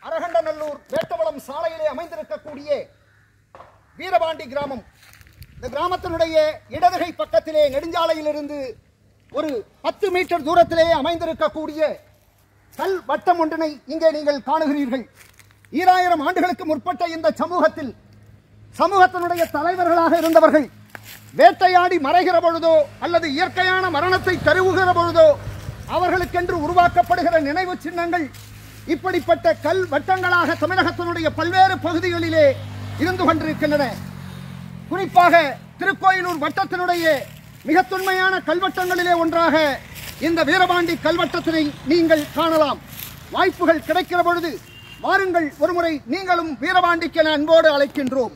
அரகண்டநல்லூர் வேட்டவளம் சாலையிலே அமைந்திருக்கக்கூடிய வீரபாண்டி கிராமம். இந்த கிராமத்தினுடைய இடதுகை பக்கத்திலே நெடுஞ்சாலையிலிருந்து ஒரு 10 மீட்டர் தூரத்திலே அமைந்திருக்கக்கூடிய கல் வட்டம் ஒன்றினை இங்கே நீங்கள் காணுகிறீர்கள். 2000 ஆண்டுகளுக்கு முற்பட்ட இந்த சமூகத்தினுடைய தலைவர்களாக இருந்தவர்கள் வேட்டையாடி மறைகிற பொழுதோ அல்லது இயற்கையான மரணத்தை தருவுகிற பொழுதோ அவர்களுக்கென்று உருவாக்கப்படுகிற நினைவு சின்னங்கள் இப்படிப்பட்ட கல் வட்டங்களாக தமிழகத்தினுடைய பல்வேறு பகுதிகளிலே இருந்து கொண்டிருக்கின்றன. குறிப்பாக திருக்கோயிலூர் வட்டத்தினுடைய மிக தொன்மையான கல்வட்டங்களிலே ஒன்றாக இந்த வீரபாண்டி கல்வட்டத்தினை நீங்கள் காணலாம். வாய்ப்புகள் கிடைக்கிற பொழுது வாருங்கள், ஒருமுறை நீங்களும் வீரபாண்டிக்கு என அன்போடு அழைக்கின்றோம்.